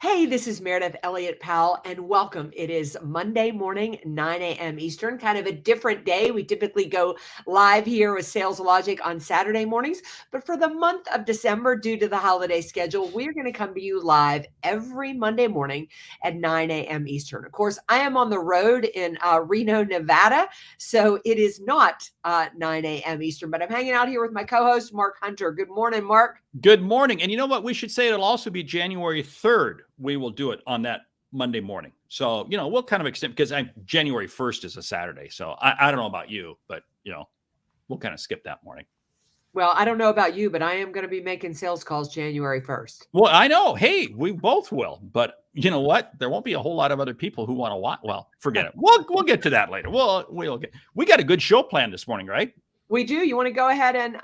Hey, this is Meridith, Elliott, Powell, and welcome. It is Monday morning, 9 a.m. Eastern, kind of a different day. We typically go live here with Sales Logic on Saturday mornings, but for the month of December, due to the holiday schedule, we're going to come to you live every Monday morning at 9 a.m. Eastern. Of course, I am on the road in Reno, Nevada, so it is not 9 a.m. Eastern, but I'm hanging out here with my co-host, Mark Hunter. Good morning, Mark. Good morning. And you know what? We should say it'll also be January 3rd. We will do it on that Monday morning. So, we'll kind of extend because January 1st is a Saturday. So I don't know about you, but, we'll kind of skip that morning. Well, I don't know about you, but I am going to be making sales calls January 1st. Well, I know. Hey, we both will. But you know what? There won't be a whole lot of other people who want to watch. Well, forget it. We'll get to that later. We got a good show planned this morning, right? We do. You want to go ahead and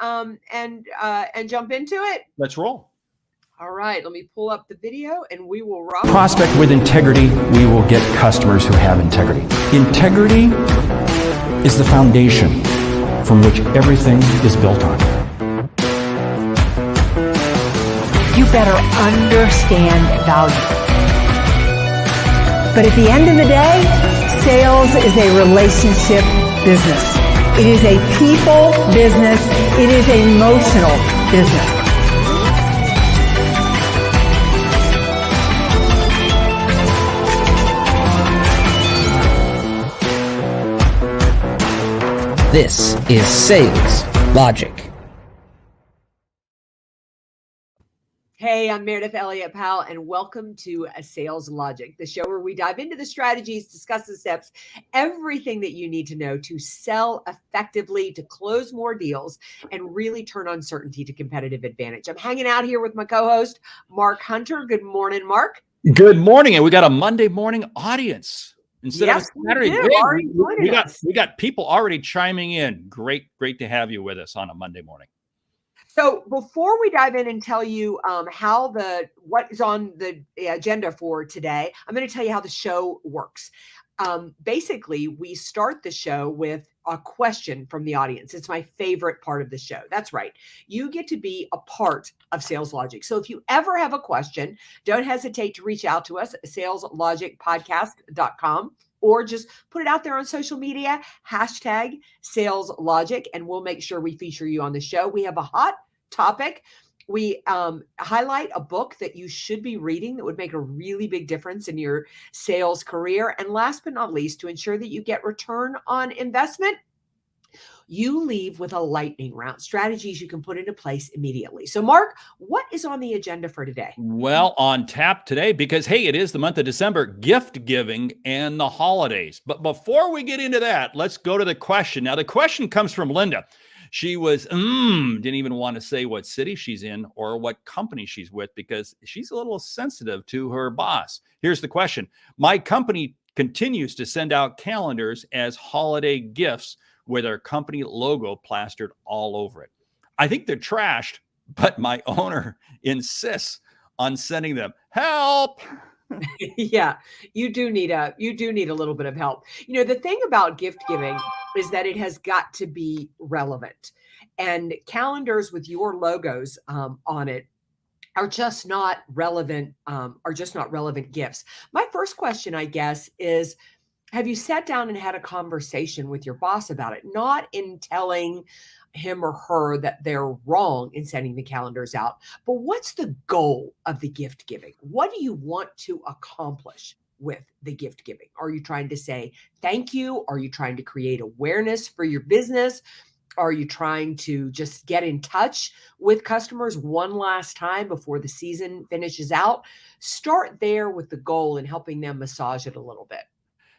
jump into it? Let's roll. All right. Let me pull up the video and we will rock. Prospect with integrity, we will get customers who have integrity. Integrity is the foundation from which everything is built on. You better understand value. But at the end of the day, sales is a relationship business. It is a people business. It is an emotional business. This is Sales Logic. Hey, I'm Meridith Elliott Powell, and welcome to a Sales Logic, the show where we dive into the strategies, discuss the steps, everything that you need to know to sell effectively, to close more deals, and really turn uncertainty to competitive advantage. I'm hanging out here with my co-host, Mark Hunter. Good morning, Mark. Good morning, and we got a Monday morning audience instead of a Saturday. We got people already chiming in. Great to have you with us on a Monday morning. So before we dive in and tell you what is on the agenda for today, I'm going to tell you how the show works. Basically, we start the show with a question from the audience. It's my favorite part of the show. That's right. You get to be a part of Sales Logic. So if you ever have a question, don't hesitate to reach out to us at saleslogicpodcast.com. or just put it out there on social media, hashtag Sales Logic, and we'll make sure we feature you on the show. We have a hot topic. We highlight a book that you should be reading that would make a really big difference in your sales career. And last but not least, to ensure that you get return on investment, you leave with a lightning round, strategies you can put into place immediately. So, Mark, what is on the agenda for today? Well, on tap today, because, hey, it is the month of December, gift giving and the holidays. But before we get into that, let's go to the question. Now, the question comes from Linda. She didn't even want to say what city she's in or what company she's with because she's a little sensitive to her boss. Here's the question. My company continues to send out calendars as holiday gifts with our company logo plastered all over it. I think they're trashed, but my owner insists on sending them. Help! Yeah, you do need a little bit of help. The thing about gift giving is that it has got to be relevant, and calendars with your logos on it are just not relevant. Gifts. My first question, I guess, is: have you sat down and had a conversation with your boss about it? Not in telling him or her that they're wrong in sending the calendars out, but what's the goal of the gift giving? What do you want to accomplish with the gift giving? Are you trying to say thank you? Are you trying to create awareness for your business? Are you trying to just get in touch with customers one last time before the season finishes out? Start there with the goal and helping them massage it a little bit.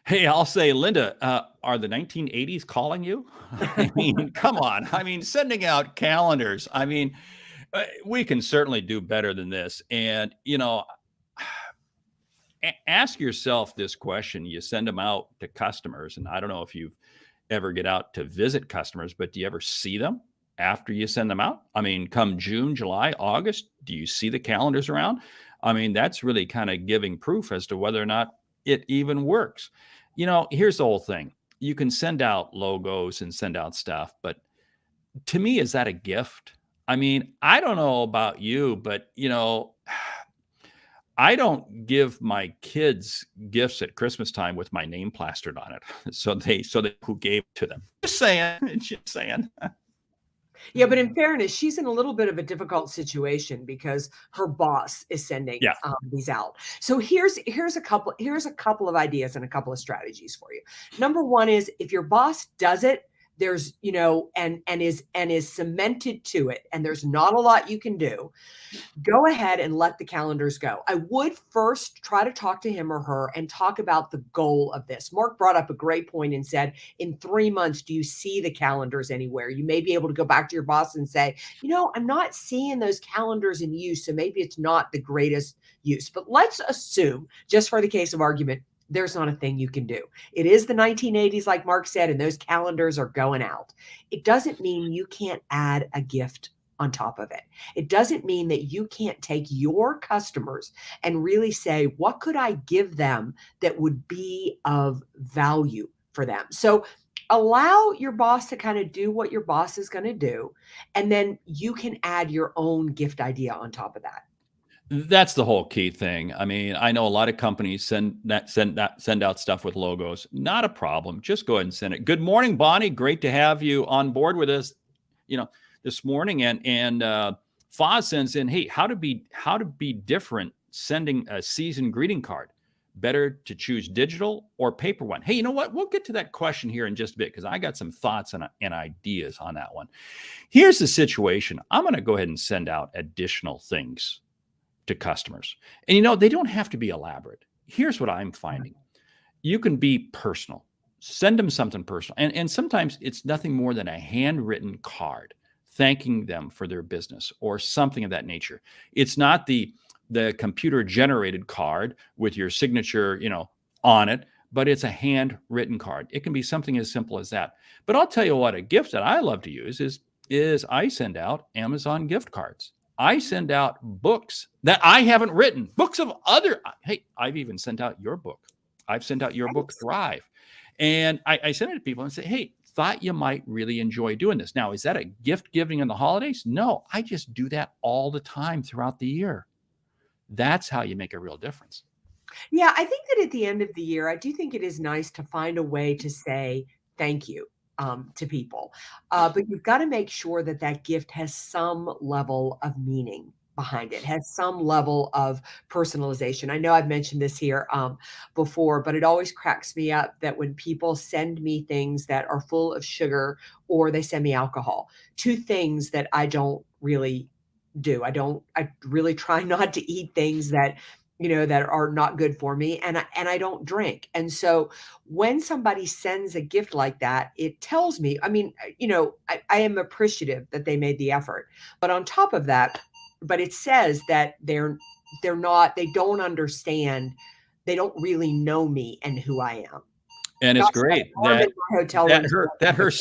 Hey, I'll say, Linda, are the 1980s calling you? I mean, come on. I mean, sending out calendars. I mean, we can certainly do better than this. And, ask yourself this question. You send them out to customers. And I don't know if you ever get out to visit customers, but do you ever see them after you send them out? I mean, come June, July, August, do you see the calendars around? I mean, that's really kind of giving proof as to whether or not it even works. Here's the whole thing. You can send out logos and send out stuff, but to me, is that a gift? I mean, I don't know about you, but I don't give my kids gifts at Christmas time with my name plastered on it. So they who gave it to them. Just saying. Just saying. Yeah, but in fairness, she's in a little bit of a difficult situation because her boss is sending Yeah. these out. So here's a couple of ideas and a couple of strategies for you. Number one is if your boss does it, there's and is cemented to it, and there's not a lot you can do. Go ahead and let the calendars go. I would first try to talk to him or her and talk about the goal of this. Mark brought up a great point and said, in 3 months, do you see the calendars anywhere? You may be able to go back to your boss and say, I'm not seeing those calendars in use, so maybe it's not the greatest use. But let's assume, just for the case of argument, there's not a thing you can do. It is the 1980s, like Mark said, and those calendars are going out. It doesn't mean you can't add a gift on top of it. It doesn't mean that you can't take your customers and really say, what could I give them that would be of value for them? So allow your boss to kind of do what your boss is going to do. And then you can add your own gift idea on top of that. That's the whole key thing. I mean, I know a lot of companies send out stuff with logos. Not a problem. Just go ahead and send it. Good morning, Bonnie. Great to have you on board with us, this morning. And Foz sends in, hey, how to be different sending a season greeting card. Better to choose digital or paper one? Hey, you know what? We'll get to that question here in just a bit because I got some thoughts and ideas on that one. Here's the situation. I'm going to go ahead and send out additional things to customers. And they don't have to be elaborate. Here's what I'm finding. You can be personal. Send them something personal. And sometimes it's nothing more than a handwritten card thanking them for their business or something of that nature. It's not the computer generated card with your signature, on it, but it's a handwritten card. It can be something as simple as that. But I'll tell you what, a gift that I love to use is I send out Amazon gift cards. I send out books that I haven't written, books of hey, I've even sent out your book. I've sent out your book, Thrive. And I send it to people and say, hey, thought you might really enjoy doing this. Now, is that a gift giving in the holidays? No, I just do that all the time throughout the year. That's how you make a real difference. Yeah, I think that at the end of the year, I do think it is nice to find a way to say thank you to people. But you've got to make sure that gift has some level of meaning behind it, has some level of personalization. I know I've mentioned this here before, but it always cracks me up that when people send me things that are full of sugar or they send me alcohol, two things that I don't really do. I really try not to eat things that that are not good for me. And I don't drink. And so when somebody sends a gift like that, it tells me, I mean, I am appreciative that they made the effort, but on top of that, but it says that they don't understand. They don't really know me and who I am. And it's great that her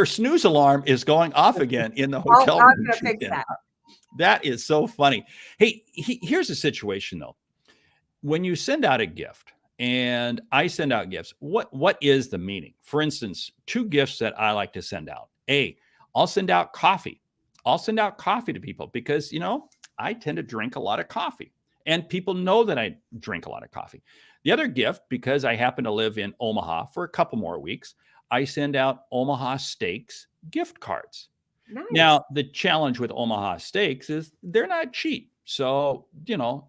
snooze alarm is going off again in the hotel room. I'm going to fix that. That is so funny. Hey, here's the situation though. When you send out a gift and I send out gifts, what is the meaning? For instance, two gifts that I like to send out. I'll send out coffee. I'll send out coffee to people because, I tend to drink a lot of coffee and people know that I drink a lot of coffee. The other gift, because I happen to live in Omaha for a couple more weeks, I send out Omaha Steaks gift cards. Nice. Now, the challenge with Omaha Steaks is they're not cheap. So,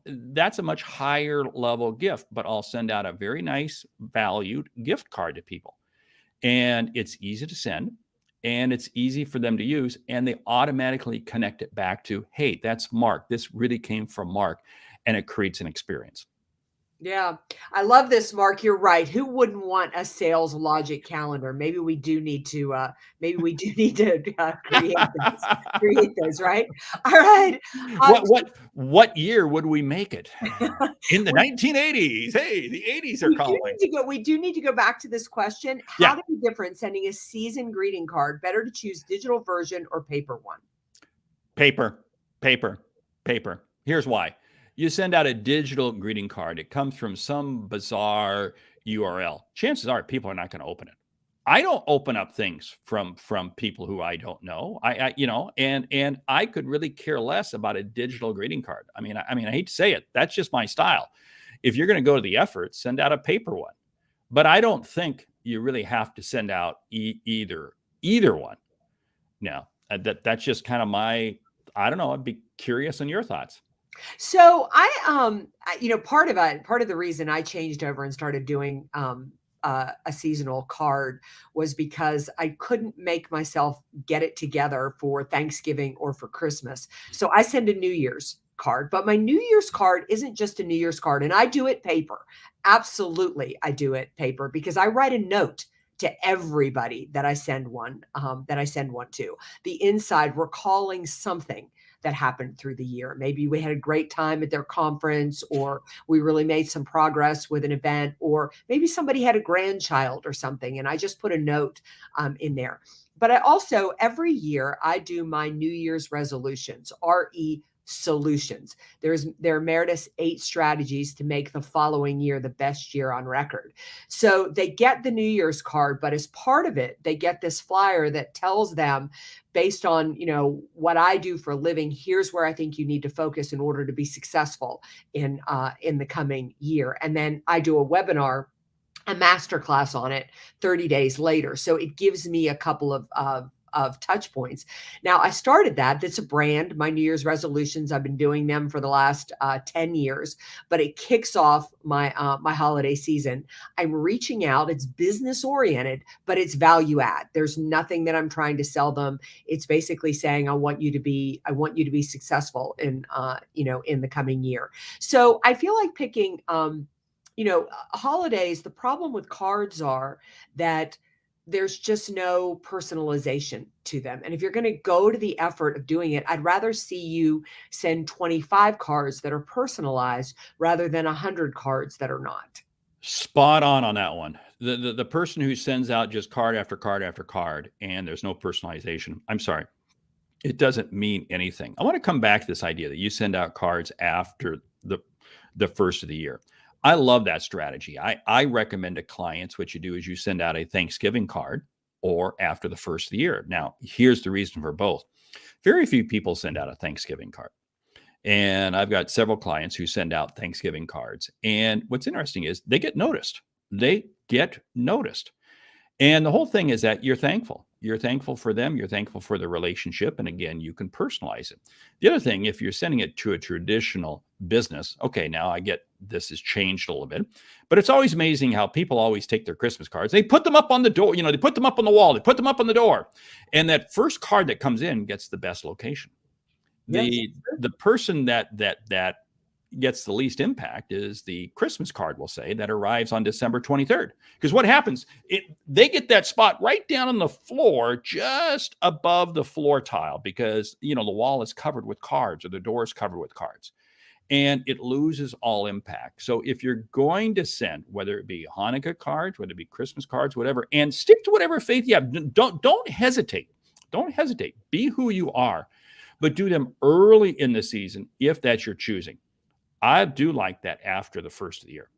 that's a much higher level gift, but I'll send out a very nice valued gift card to people. And it's easy to send and it's easy for them to use. And they automatically connect it back to, hey, that's Mark. This really came from Mark. And it creates an experience. Yeah, I love this, Mark. You're right. Who wouldn't want a sales logic calendar? Maybe we do need to. Create those, right? All right. What year would we make it? In the 1980s. Hey, the 80s are calling. We do need to go back to this question. How to be different sending a season greeting card? Better to choose digital version or paper one? Paper. Here's why. You send out a digital greeting card. It comes from some bizarre URL. Chances are people are not going to open it. I don't open up things from people who I don't know. I and I could really care less about a digital greeting card. I hate to say it, that's just my style. If you're going to go to the effort, send out a paper one. But I don't think you really have to send out either one. Now, that's just kind of my, I don't know. I'd be curious on your thoughts. So part of the reason I changed over and started doing a seasonal card was because I couldn't make myself get it together for Thanksgiving or for Christmas. So I send a New Year's card, but my New Year's card isn't just a New Year's card, and I do it paper. Absolutely, I do it paper because I write a note to everybody that I send one to. The inside recalling something that happened through the year. Maybe we had a great time at their conference, or we really made some progress with an event, or maybe somebody had a grandchild or something, and I just put a note in there. But I also, every year, I do my New Year's resolutions, RE solutions. There are Meridith's 8 strategies to make the following year the best year on record. So they get the New Year's card, but as part of it, they get this flyer that tells them, based on what I do for a living, here's where I think you need to focus in order to be successful in the coming year. And then I do a webinar, a masterclass on it 30 days later. So it gives me a couple of touch points. Now, I started that. That's a brand, my New Year's resolutions. I've been doing them for the last 10 years, but it kicks off my holiday season. I'm reaching out. It's business oriented, but it's value add. There's nothing that I'm trying to sell them. It's basically saying, I want you to be successful in the coming year. So I feel like picking, holidays. The problem with cards are that there's just no personalization to them. And if you're going to go to the effort of doing it, I'd rather see you send 25 cards that are personalized rather than 100 cards that are not. Spot on that one. The person who sends out just card after card after card and there's no personalization, I'm sorry, it doesn't mean anything. I want to come back to this idea that you send out cards after the first of the year. I love that strategy. I recommend to clients, what you do is you send out a Thanksgiving card or after the first of the year. Now, here's the reason for both. Very few people send out a Thanksgiving card. And I've got several clients who send out Thanksgiving cards. And what's interesting is they get noticed. They get noticed. And the whole thing is that you're thankful. You're thankful for them. You're thankful for the relationship. And again, you can personalize it. The other thing, if you're sending it to a traditional business, okay, now I get this has changed a little bit, but it's always amazing how people always take their Christmas cards. They put them up on the door, they put them up on the wall, they put them up on the door. And that first card that comes in gets the best location. The person that gets the least impact is the Christmas card, we'll say, that arrives on December 23rd. Because what happens, they get that spot right down on the floor, just above the floor tile, because, the wall is covered with cards or the door is covered with cards. And it loses all impact. So if you're going to send, whether it be Hanukkah cards, whether it be Christmas cards, whatever, and stick to whatever faith you have, don't hesitate. Don't hesitate. Be who you are, but do them early in the season if that's your choosing. I do like that after the first of the year,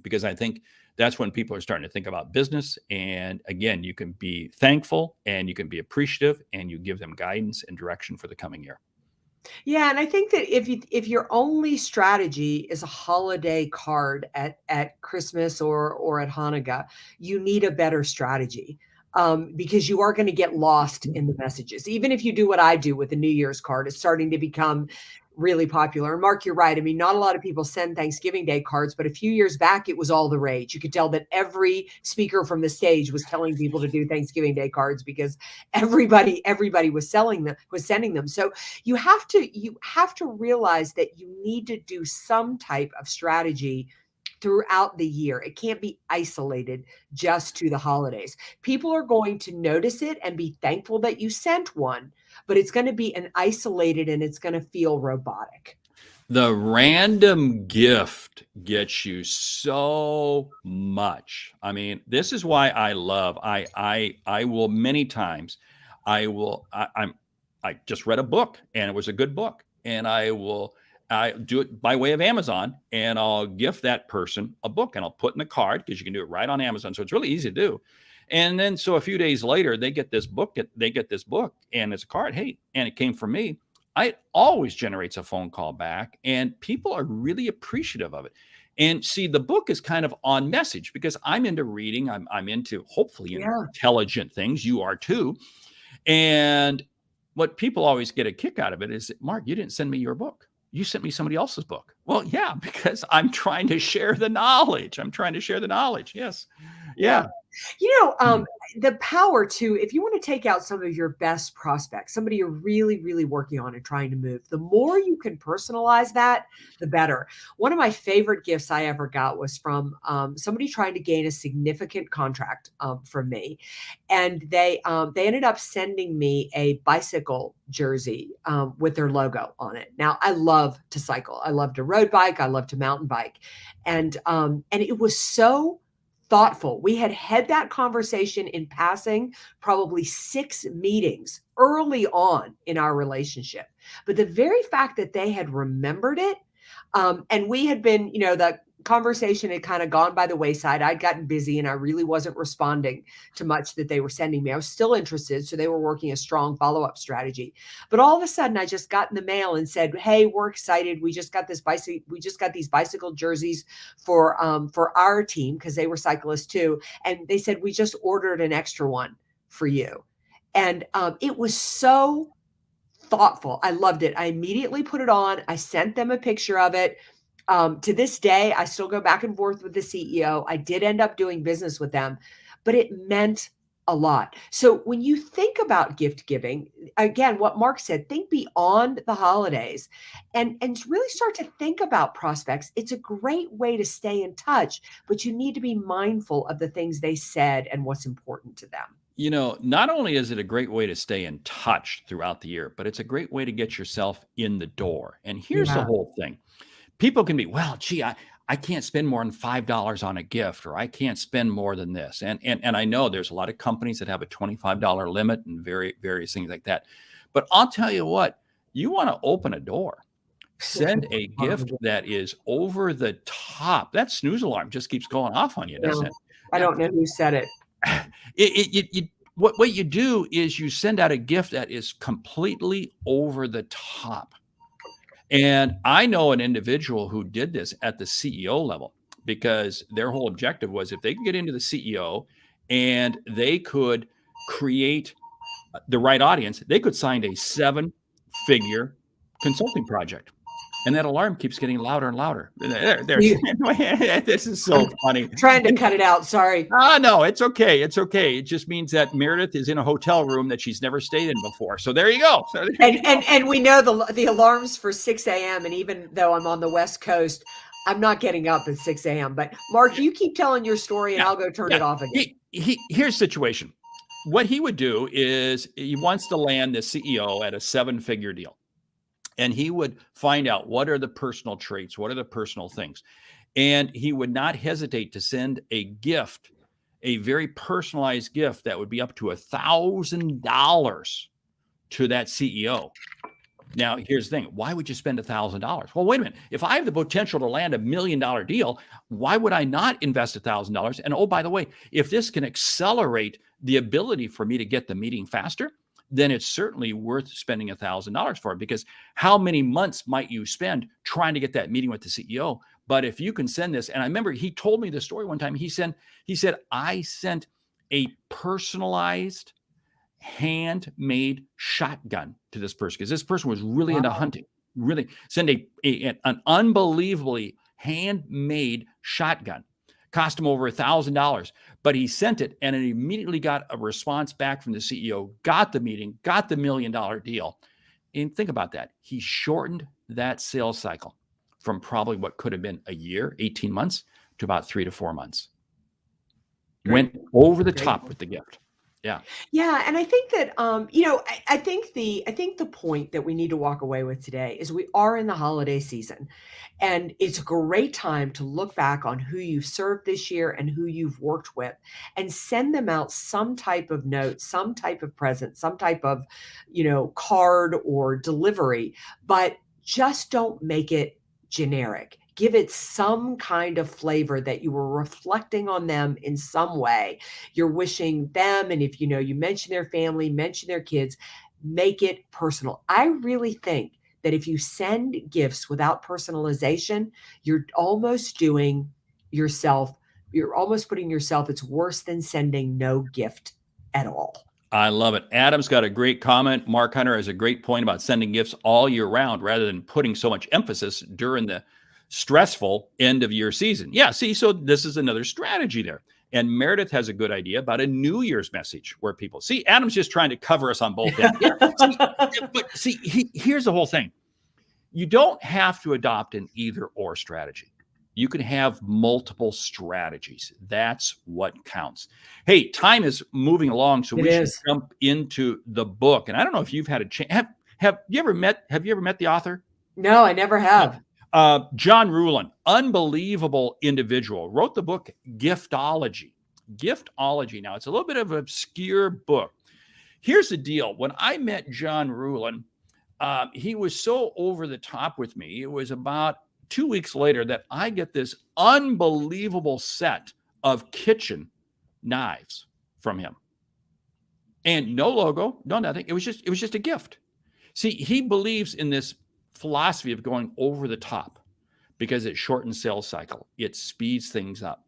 because I think that's when people are starting to think about business. And again, you can be thankful and you can be appreciative and you give them guidance and direction for the coming year. Yeah, and I think that if your only strategy is a holiday card at Christmas or at Hanukkah, you need a better strategy, because you are going to get lost in the messages. Even if you do what I do with the New Year's card, it's starting to become really popular. And Mark, you're right. I mean, not a lot of people send Thanksgiving Day cards, but a few years back, it was all the rage. You could tell that every speaker from the stage was telling people to do Thanksgiving Day cards because everybody was sending them. So you have to realize that you need to do some type of strategy throughout the year. It can't be isolated just to the holidays. People are going to notice it and be thankful that you sent one, but it's going to be an isolated and it's going to feel robotic. The random gift gets you so much. I mean, this is why I love, I will many times, I just read a book and it was a good book, and I do it by way of Amazon, and I'll gift that person a book and I'll put in the card, because you can do it right on Amazon. So it's really easy to do. And then so a few days later, they get this book, and it's a card. Hey, and it came from me. It always generates a phone call back, and people are really appreciative of it. And see, the book is kind of on message because I'm into reading. I'm into hopefully Yeah. intelligent things. You are too. And what people always get a kick out of it is, Mark, you didn't send me your book. You sent me somebody else's book. Well, yeah, because I'm trying to share the knowledge. Yes. Yeah. The power to, if you want to take out some of your best prospects, somebody you're really, really working on and trying to move, the more you can personalize that, the better. One of my favorite gifts I ever got was from somebody trying to gain a significant contract from me. And they ended up sending me a bicycle jersey with their logo on it. Now, I love to cycle. I love to road bike. I love to mountain bike. And it was so thoughtful. We had that conversation in passing, probably 6 meetings early on in our relationship. But the very fact that they had remembered it, and we had been, the conversation had kind of gone by the wayside. I'd gotten busy and I really wasn't responding to much that they were sending me. I was still interested. So they were working a strong follow-up strategy. But all of a sudden I just got in the mail and said, hey, we're excited. We just got these bicycle jerseys for our team, because they were cyclists too. And they said, we just ordered an extra one for you. And it was so thoughtful. I loved it. I immediately put it on. I sent them a picture of it. To this day, I still go back and forth with the CEO. I did end up doing business with them, but it meant a lot. So when you think about gift giving, again, what Mark said, think beyond the holidays and really start to think about prospects. It's a great way to stay in touch, but you need to be mindful of the things they said and what's important to them. Not only is it a great way to stay in touch throughout the year, but it's a great way to get yourself in the door. And here's the Yeah. whole thing. People can be, well, gee, I can't spend more than $5 on a gift, or I can't spend more than this. And I know there's a lot of companies that have a $25 limit and various things like that. But I'll tell you what, you want to open a door, send a gift that is over the top. That snooze alarm just keeps going off on you, doesn't it? I don't know who said it. What you do is you send out a gift that is completely over the top. And I know an individual who did this at the CEO level, because their whole objective was if they could get into the CEO and they could create the right audience, they could sign a 7-figure consulting project. And that alarm keeps getting louder and louder. This is so funny. Trying to cut it out. Sorry. No, it's okay. It's okay. It just means that Meridith is in a hotel room that she's never stayed in before. So there you go. And we know the alarms for 6 a.m. And even though I'm on the West Coast, I'm not getting up at 6 a.m. But Mark, you keep telling your story and I'll go turn it off again. Here's the situation. What he would do is he wants to land the CEO at a 7-figure deal. And he would find out what are the personal traits, what are the personal things. And he would not hesitate to send a gift, a very personalized gift that would be up to $1,000 to that CEO. Now, here's the thing. Why would you spend $1,000? Well, wait a minute. If I have the potential to land $1 million deal, why would I not invest $1,000? And oh, by the way, if this can accelerate the ability for me to get the meeting faster, then it's certainly worth spending $1,000 for it, because how many months might you spend trying to get that meeting with the CEO? But if you can send this, and I remember he told me the story one time, he said, I sent a personalized handmade shotgun to this person, because this person was really into hunting, really send an unbelievably handmade shotgun. Cost him over $1,000, but he sent it and it immediately got a response back from the CEO, got the meeting, got the $1 million deal. And think about that. He shortened that sales cycle from probably what could have been a year, 18 months, to about 3 to 4 months. Went over the top with the gift. Yeah. Yeah. And I think that, I think the point that we need to walk away with today is we are in the holiday season, and it's a great time to look back on who you've served this year and who you've worked with, and send them out some type of note, some type of present, some type of, card or delivery, but just don't make it generic. Give it some kind of flavor that you were reflecting on them in some way. You're wishing them, and if you mention their family, mention their kids, make it personal. I really think that if you send gifts without personalization, you're almost putting yourself, it's worse than sending no gift at all. I love it. Adam's got a great comment. Mark Hunter has a great point about sending gifts all year round rather than putting so much emphasis during the stressful end of year season. Yeah, see, so this is another strategy there. And Meridith has a good idea about a New Year's message where people see Adam's just trying to cover us on both ends. Here's the whole thing. You don't have to adopt an either or strategy. You can have multiple strategies. That's what counts. Hey, time is moving along, so we should jump into the book. And I don't know if you've had a chance. Have you ever met the author? No, I never have. John Ruhlin, unbelievable individual, wrote the book Giftology. Giftology. Now, it's a little bit of an obscure book. Here's the deal. When I met John Ruhlin, he was so over the top with me. It was about 2 weeks later that I get this unbelievable set of kitchen knives from him. And no logo, no nothing. It was just a gift. See, he believes in this philosophy of going over the top because it shortens sales cycle. It speeds things up.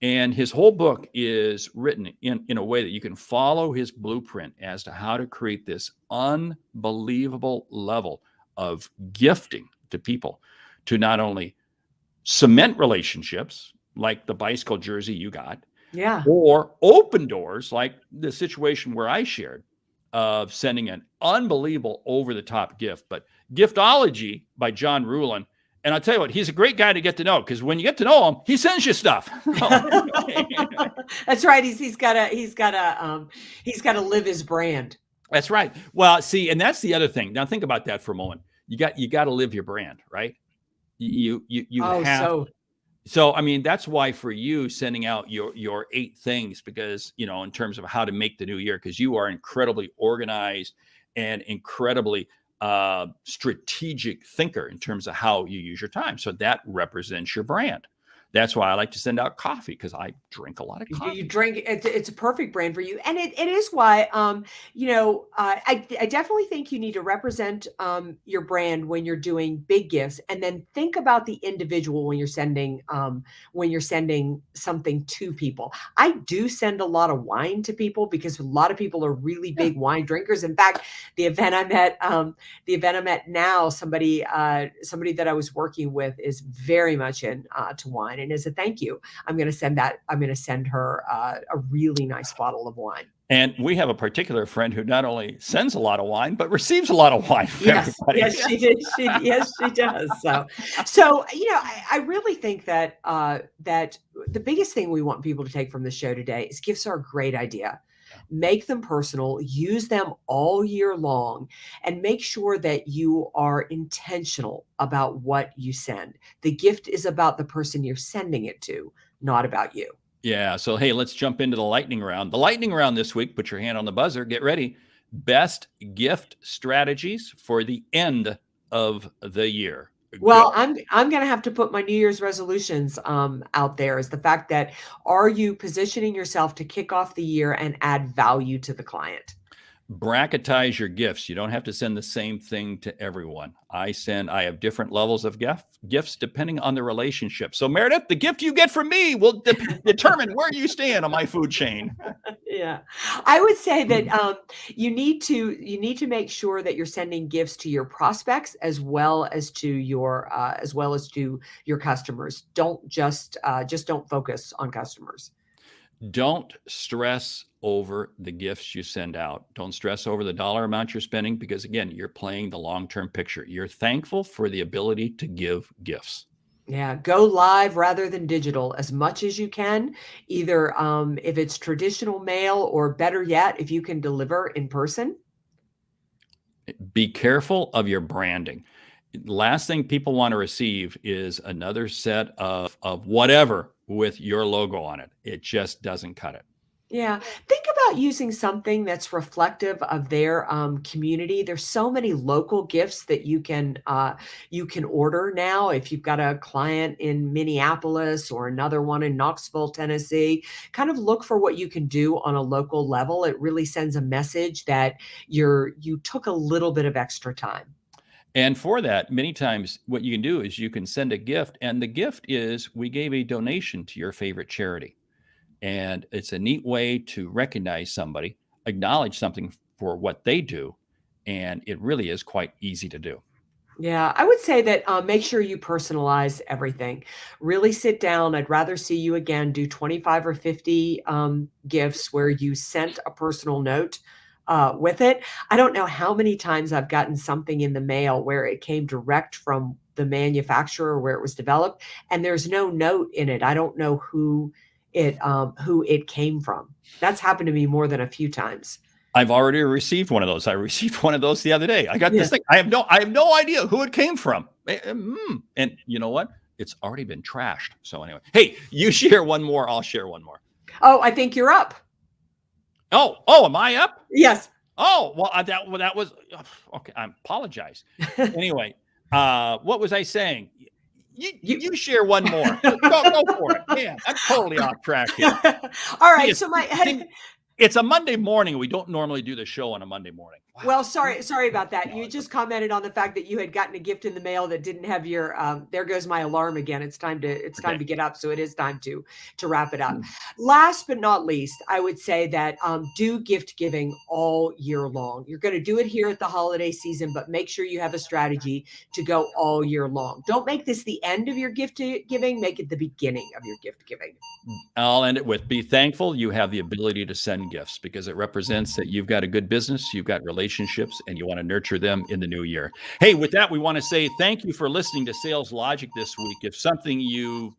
And his whole book is written in a way that you can follow his blueprint as to how to create this unbelievable level of gifting to people to not only cement relationships like the bicycle jersey you got, or open doors like the situation where I shared of sending an unbelievable over-the-top gift. But Giftology by John Ruhlin, and I'll tell you what, he's a great guy to get to know because when you get to know him, he sends you stuff. That's right. He's got to live his brand. That's right. Well, see, and that's the other thing. Now think about that for a moment. You got to live your brand, right? You have. So I mean, that's why for you sending out your 8 things, because in terms of how to make the new year, because you are incredibly organized and incredibly strategic thinker in terms of how you use your time. So that represents your brand. That's why I like to send out coffee, because I drink a lot of coffee. You drink it's a perfect brand for you, and it is why I definitely think you need to represent your brand when you're doing big gifts, and then think about the individual when you're sending something to people. I do send a lot of wine to people because a lot of people are really big wine drinkers. In fact, the event I'm at now, somebody that I was working with is very much into wine. And as a thank you, I'm going to send her a really nice bottle of wine. And we have a particular friend who not only sends a lot of wine, but receives a lot of wine. Yes, she did. Yes, she does. So I really think that that the biggest thing we want people to take from the show today is gifts are a great idea. Make them personal, use them all year long, and make sure that you are intentional about what you send. The gift is about the person you're sending it to, not about you. Yeah. So, hey, let's jump into the lightning round. The lightning round this week, put your hand on the buzzer, get ready. Best gift strategies for the end of the year. Well, I'm going to have to put my New Year's resolutions out there, is the fact that, are you positioning yourself to kick off the year and add value to the client? Bracketize your gifts. You don't have to send the same thing to everyone. I have different levels of gifts depending on the relationship. So Meridith, the gift you get from me will determine where you stand on my food chain. Yeah. I would say that you need to make sure that you're sending gifts to your prospects as well as to your customers. Don't just don't focus on customers. Don't stress over the gifts you send out. Don't stress over the dollar amount you're spending, because again, you're playing the long-term picture. You're thankful for the ability to give gifts. Yeah, go live rather than digital as much as you can, either if it's traditional mail, or better yet, if you can deliver in person. Be careful of your branding. Last thing people want to receive is another set of whatever with your logo on it. It just doesn't cut it. Yeah. Think about using something that's reflective of their community. There's so many local gifts that you can order now. If you've got a client in Minneapolis or another one in Knoxville, Tennessee, kind of look for what you can do on a local level. It really sends a message that you took a little bit of extra time. And for that, many times what you can do is you can send a gift, and the gift is we gave a donation to your favorite charity. And it's a neat way to recognize somebody, acknowledge something for what they do. And it really is quite easy to do. Yeah, I would say that make sure you personalize everything. Really sit down. I'd rather see you again do 25 or 50 gifts where you sent a personal note with it. I don't know how many times I've gotten something in the mail where it came direct from the manufacturer where it was developed, and there's no note in it. I don't know who it came from. That's happened to me more than a few times. I've already received one of those. I received one of those the other day. I got this thing. I have no idea who it came from. And you know what? It's already been trashed. So anyway, hey, you share one more. I'll share one more. Oh, I think you're up. Oh, am I up? Yes. Oh, well, that was okay. I apologize. Anyway, what was I saying? You share one more. Go for it. Man, I'm totally off track here. All right. It's a Monday morning. We don't normally do the show on a Monday morning. Wow. Well, sorry about that. You just commented on the fact that you had gotten a gift in the mail that didn't have your. There goes my alarm again. It's time to get up. So it is time to wrap it up. Last but not least, I would say that do gift giving all year long. You're going to do it here at the holiday season, but make sure you have a strategy to go all year long. Don't make this the end of your gift giving. Make it the beginning of your gift giving. I'll end it with be thankful you have the ability to send gifts, because it represents that you've got a good business, you've got relationships, and you want to nurture them in the new year. Hey, with that, we want to say thank you for listening to Sales Logic this week. If something you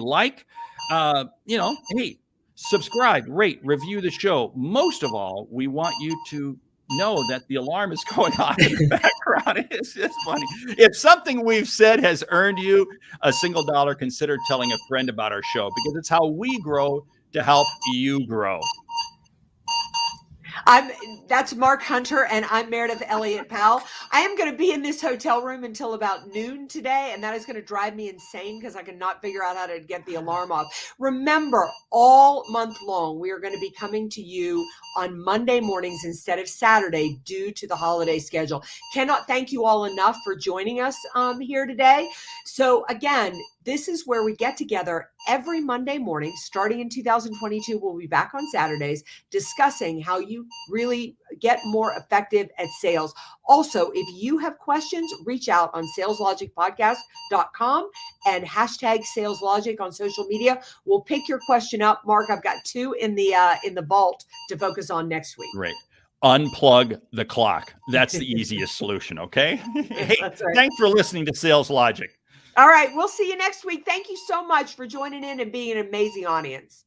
like, hey, subscribe, rate, review the show. Most of all, we want you to know that the alarm is going off in the background. It's just funny. If something we've said has earned you a single dollar, consider telling a friend about our show, because it's how we grow to help you grow. That's Mark Hunter, and I'm Meridith Elliott Powell. I am going to be in this hotel room until about noon today, and that is going to drive me insane because I cannot figure out how to get the alarm off. Remember, all month long, we are going to be coming to you on Monday mornings instead of Saturday due to the holiday schedule. Cannot thank you all enough for joining us here today. So again, this is where we get together every Monday morning, starting in 2022. We'll be back on Saturdays discussing how you really get more effective at sales. Also, if you have questions, reach out on saleslogicpodcast.com and hashtag saleslogic on social media. We'll pick your question up. Mark, I've got 2 in the vault to focus on next week. Great. Unplug the clock. That's the easiest solution. Okay. Hey, That's right. Thanks for listening to Sales Logic. All right. We'll see you next week. Thank you so much for joining in and being an amazing audience.